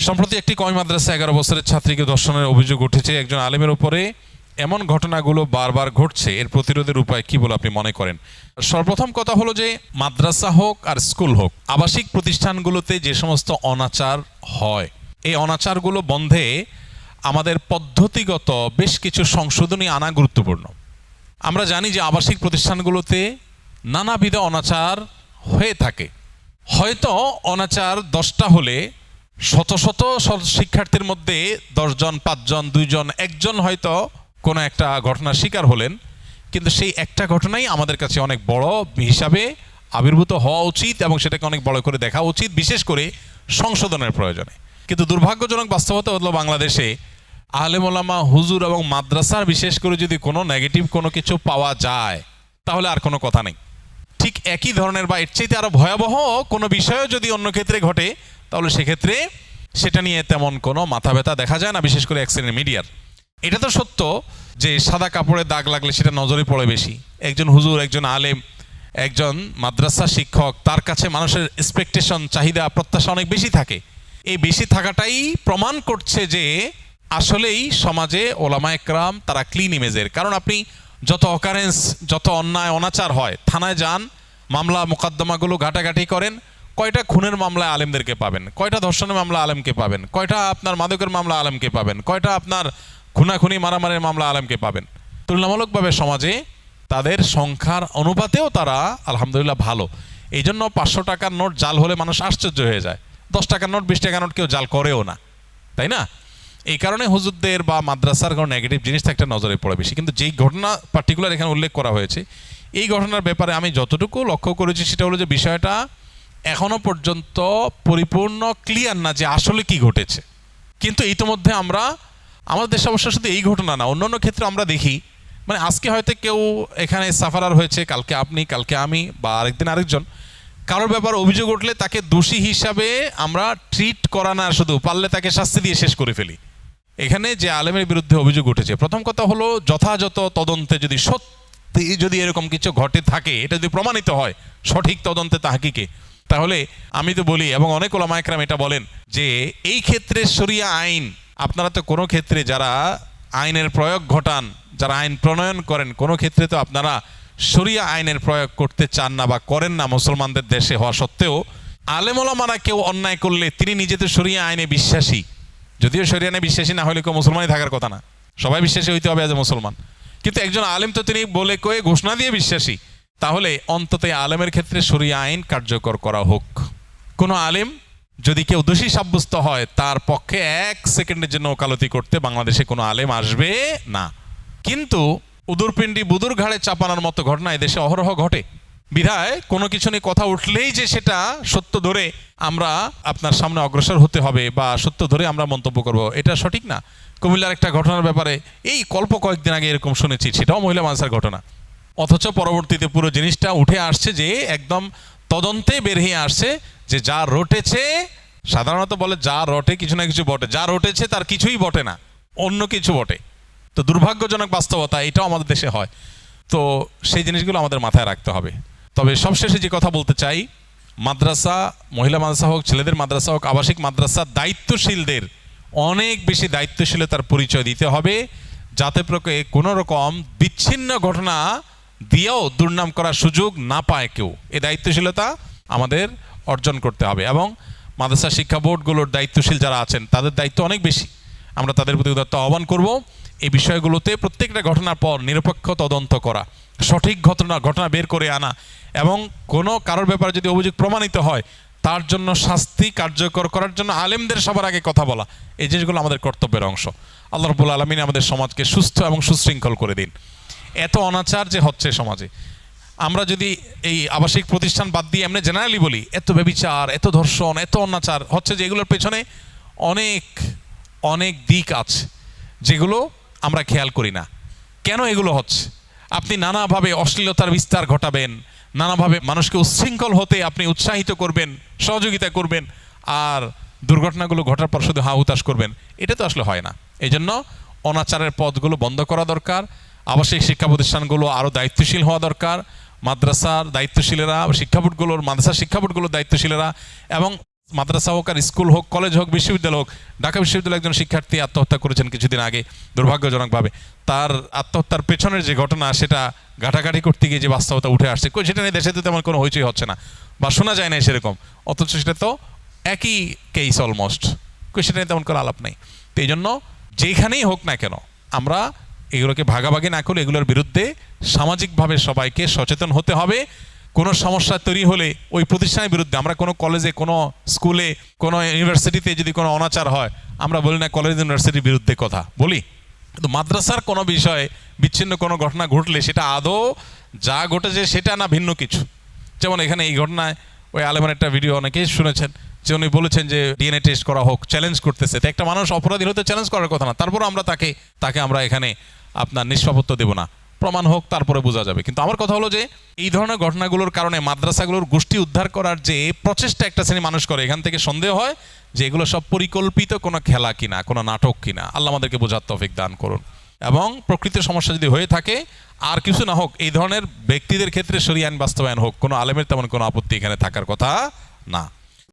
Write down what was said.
সম্প্রতি একটি কওমি মাদ্রাসা 11 বছরের ছাত্রীকে ধর্ষণের অভিযোগ উঠেছে। একজন আলেমের উপরে এমন ঘটনাগুলো বারবার ঘটছে, এর প্রতিরোধের উপায় কি বলে আপনি মনে করেন? সর্বপ্রথম কথা হলো যে মাদ্রাসা হোক আর স্কুল হোক, আবাসিক প্রতিষ্ঠানগুলোতে যে সমস্ত অনাচার হয়, এই অনাচারগুলো বন্ধে আমাদের পদ্ধতিগত বেশ কিছু সংশোধনী আনা গুরুত্বপূর্ণ। আমরা জানি যে আবাসিক প্রতিষ্ঠানগুলোতে নানাবিধ অনাচার হয়ে থাকে। হয়তো অনাচার 10টা হলে শত শত শিক্ষার্থীর মধ্যে 10 জন, 5 জন, 2 জন, 1 জন হয়তো কোনো একটা ঘটনার শিকার হলেন, কিন্তু সেই একটা ঘটনাই আমাদের কাছে অনেক বড় হিসাবে আবির্ভূত হওয়া উচিত এবং সেটাকে অনেক বড় করে দেখা উচিত, বিশেষ করে সংশোধনের প্রয়োজনে। কিন্তু দুর্ভাগ্যজনক বাস্তবতা হলো বাংলাদেশে আলেম ওলামা, হুজুর এবং মাদ্রাসার বিশেষ করে যদি কোনো নেগেটিভ কোনো কিছু পাওয়া যায় তাহলে আর কোনো কথা নেই। ঠিক একই ধরনের বা এর চাইতে আরও ভয়াবহ কোনো বিষয়ও যদি অন্য ক্ষেত্রে ঘটে তাহলে সেক্ষেত্রে সেটা নিয়ে তেমন কোনো মাথা ব্যথা দেখা যায় না, বিশেষ করে এক শ্রেণীর মিডিয়ার। এটা তো সত্য যে সাদা কাপড়ে দাগ লাগলে সেটা নজরে পড়ে বেশি। একজন হুজুর, একজন আলেম, একজন মাদ্রাসা শিক্ষক, তার কাছে মানুষের এক্সপেকটেশন, চাহিদা, প্রত্যাশা অনেক বেশি থাকে। এই বেশি থাকাটাই প্রমাণ করছে যে আসলেই সমাজে ওলামা একরাম তারা ক্লিন ইমেজের। কারণ আপনি যত অকারেন্স, যত অন্যায় অনাচার হয়, থানায় যান, মামলা মোকদ্দমাগুলো ঘাটাঘাটি করেন, কয়টা খুনের মামলায় আলেমদেরকে পাবেন, কয়টা ধর্ষণের মামলা আলেমকে পাবেন, কয়টা আপনার মাদকের মামলা আলেমকে পাবেন, কয়টা আপনার খুনাখুনি মারামারির মামলা আলেমকে পাবেন। তুলনামূলকভাবে সমাজে তাদের সংখ্যার অনুপাতেও তারা আলহামদুলিল্লাহ ভালো। এই জন্য 500 টাকার নোট জাল হলে মানুষ আশ্চর্য হয়ে যায়, 10 টাকার নোট, 20 টাকার নোট কেউ জাল করেও না, তাই না? এই কারণে হুজুরদের বা মাদ্রাসার কোনো নেগেটিভ জিনিস একটা নজরে পড়ে বেশি। কিন্তু যেই ঘটনা পার্টিকুলার এখানে উল্লেখ করা হয়েছে, এই ঘটনার ব্যাপারে আমি যতটুকু লক্ষ্য করেছি সেটা হলো যে বিষয়টা এখনো পর্যন্ত পরিপূর্ণ ক্লিয়ার না যে আসলে কি ঘটেছে। কিন্তু ইতিমধ্যে আমরা আমাদের দেশে অবশ্য শুধু এই ঘটনা না, অন্যান্য ক্ষেত্রে আমরা দেখি, মানে আজকে হয়তো কেউ এখানে সাফারার হয়েছে, কালকে আপনি, কালকে আমি, বা আরেকদিন আরেকজন, কারোর ব্যাপারে অভিযোগ উঠলে তাকে দোষী হিসাবে আমরা ট্রিট করা না, শুধু পারলে তাকে শাস্তি দিয়ে শেষ করে ফেলি। এখানে যে আলেমের বিরুদ্ধে অভিযোগ উঠেছে, প্রথম কথা হলো যথাযথ তদন্তে যদি সত্যি যদি এরকম কিছু ঘটে থাকে, এটা যদি প্রমাণিত হয় সঠিক তদন্তে তাহকিকে, তাহলে আমি তো বলি এবং অনেক ওলামা একরাম এটা বলেন যে এই ক্ষেত্রে শরিয়া আইন, আপনারা তো কোনো ক্ষেত্রে যারা আইনের প্রয়োগ ঘটান, যারা আইন প্রণয়ন করেন, কোনো ক্ষেত্রে তো আপনারা শরিয়া আইনের প্রয়োগ করতে চান না বা করেন না মুসলমানদের দেশে হওয়া সত্ত্বেও। আলেম ওলামারা কেউ অন্যায় করলে তিনি নিজে তো শরিয়া আইনে বিশ্বাসী, যদিও শরিয়া আইনে বিশ্বাসী না হলে কেউ মুসলমানই থাকার কথা না, সবাই বিশ্বাসী হইতে হবে এজ এ মুসলমান। কিন্তু একজন আলেম তো তিনি বলে কয়ে ঘোষণা দিয়ে বিশ্বাসী, তাহলে অন্তত আলেমের ক্ষেত্রে শরিয়া আইন কার্যকর করা হোক। কোনো আলেম যদি কেউ দোষী সাব্যস্ত হয়, তার পক্ষে 1 সেকেন্ডের জন্য ওকালতি করতে বাংলাদেশে কোনো আলেম আসবে না। কিন্তু উদুরপিণ্ডি বুদুর ঘাড়ে চাপানোর মতো ঘটনা এদেশে অহরহ ঘটে। বিধায় কোনো কিছু নিয়ে কথা উঠলেই যে সেটা সত্য ধরে আমরা আপনার সামনে অগ্রসর হতে হবে বা সত্য ধরে আমরা মন্তব্য করব, এটা সঠিক না। কুমিল্লার একটা ঘটনার ব্যাপারে এই কয়েকদিন আগে এরকম শুনেছি, সেটাও মহিলা মাদ্রাসার ঘটনা, অথচ পরবর্তীতে পুরো জিনিসটা উঠে আসছে যে একদম তদন্তে বের হয়ে আসছে যে যা রটেছে, সাধারণত বলে যা রটে কিছু না কিছু বটে, যা রটেছে তার কিছুই বটে না, অন্য কিছু বটে। তো দুর্ভাগ্যজনক বাস্তবতা, এটাও আমাদের দেশে হয়। তো সেই জিনিসগুলো আমাদের মাথায় রাখতে হবে। তবে সবশেষে যে কথা বলতে চাই, মাদ্রাসা, মহিলা মাদ্রাসা হোক, ছেলেদের মাদ্রাসা হোক, আবাসিক মাদ্রাসা, দায়িত্বশীলদের অনেক বেশি দায়িত্বশীলতার পরিচয় দিতে হবে, যাতে কোনো রকম বিচ্ছিন্ন ঘটনা দিয়েও দুর্নাম করার সুযোগ না পায় কেউ। এই দায়িত্বশীলতা আমাদের অর্জন করতে হবে এবং মাদ্রাসা শিক্ষা বোর্ডগুলোর দায়িত্বশীল যারা আছেন তাদের দায়িত্ব অনেক বেশি। আমরা তাদের প্রতি উদাত্ত আহ্বান করব এই বিষয়গুলোতে প্রত্যেকটা ঘটনার পর নিরপেক্ষ তদন্ত করা, সঠিক ঘটনা বের করে আনা এবং কোনো কারোর ব্যাপারে যদি অভিযোগ প্রমাণিত হয় তার জন্য শাস্তি কার্যকর করার জন্য আলেমদের সবার আগে কথা বলা, এই জিনিসগুলো আমাদের কর্তব্যের অংশ। আল্লাহ রাব্বুল আলামিন আমাদের সমাজকে সুস্থ এবং সুশৃঙ্খল করে দিন। এত অনাচার যে হচ্ছে সমাজে, আমরা যদি এই আবাসিক প্রতিষ্ঠান বাদ দিয়ে এমনি জেনারেলি বলি, এত ব্যভিচার, এত ধর্ষণ, এত অনাচার হচ্ছে যে এগুলোর পেছনে অনেক অনেক দিক আছে যেগুলো আমরা খেয়াল করি না। কেন এগুলো হচ্ছে? আপনি নানাভাবে অশ্লীলতার বিস্তার ঘটাবেন, নানাভাবে মানুষকে উচ্ছৃঙ্খল হতে আপনি উৎসাহিত করবেন, সহযোগিতা করবেন, আর দুর্ঘটনাগুলো ঘটার পর শুধু হা হুতাশ করবেন, এটা তো আসলে হয় না। এই জন্য অনাচারের পথগুলো বন্ধ করা দরকার। আবাসিক শিক্ষা প্রতিষ্ঠানগুলো আরও দায়িত্বশীল হওয়া দরকার, মাদ্রাসার দায়িত্বশীলেরা, শিক্ষা বোর্ডগুলোর, মাদ্রাসা শিক্ষা বোর্ডগুলোর দায়িত্বশীলেরা এবং মাদ্রাসা হোক আর স্কুল হোক, কলেজ হোক, বিশ্ববিদ্যালয় হোক। ঢাকা বিশ্ববিদ্যালয়ের একজন শিক্ষার্থী আত্মহত্যা করেছেন কিছুদিন আগে দুর্ভাগ্যজনকভাবে। তার আত্মহত্যার পেছনের যে ঘটনা সেটা ঘাটাঘাটি করতে গিয়ে যে বাস্তবতা উঠে আসছে, সেটা নিয়ে দেশে তো তেমন কোনো হইচই হচ্ছে না বা শোনা যায় না সেরকম, অথচ সেটা তো একই কেস অলমোস্ট, সেটা নিয়ে তেমন কোনো আলাপ নেই। তো এই জন্য যেখানেই হোক না কেন আমরা এগুলোকে ভাগাভাগি না করে এগুলোর বিরুদ্ধে সামাজিকভাবে সবাইকে সচেতন হতে হবে। কোনো সমস্যা তৈরি হলে ওই প্রতিষ্ঠানের বিরুদ্ধে, আমরা কোনো কলেজে, কোনো স্কুলে, কোনো ইউনিভার্সিটিতে যদি কোনো অনাচার হয় আমরা বলি না কলেজ ইউনিভার্সিটির বিরুদ্ধে কথা বলি, কিন্তু মাদ্রাসার কোনো বিষয়ে বিচ্ছিন্ন কোনো ঘটনা ঘটলে সেটা আদৌ যা ঘটেছে সেটা না ভিন্ন কিছু। যেমন এখানে এই ঘটনায় ওই আলেমের একটা ভিডিও অনেকেই শুনেছেন যে উনি বলেছেন যে ডিএনএ টেস্ট করা হোক, চ্যালেঞ্জ করতেছে। তো একটা মানুষ অপরাধী হতে চ্যালেঞ্জ করার কথা না, তারপর আমরা তাকে আমরা এখানে আপনার নিষ্পাপত্য দেব না, প্রমাণ হোক তারপরে বোঝা যাবে। কিন্তু আমার কথা হলো যে এই ধরনের ঘটনাগুলোর কারণে মাদ্রাসাগুলোর গোষ্ঠী উদ্ধার করার যে প্রচেষ্টা একটা শ্রেণী মানুষ করে, এখান থেকে সন্দেহ হয় যে এগুলো সব পরিকল্পিত কোনো খেলা কিনা, কোনো নাটক কিনা। আল্লাহ আমাদেরকে বোঝার তৌফিক দান করুন। এবং প্রকৃতির সমস্যা যদি হয়ে থাকে, আর কিছু না হোক, এই ধরনের ব্যক্তিদের ক্ষেত্রে শরীয়ত আইন বাস্তবায়ন হোক, কোনো আলেমের তেমন কোনো আপত্তি এখানে থাকার কথা না।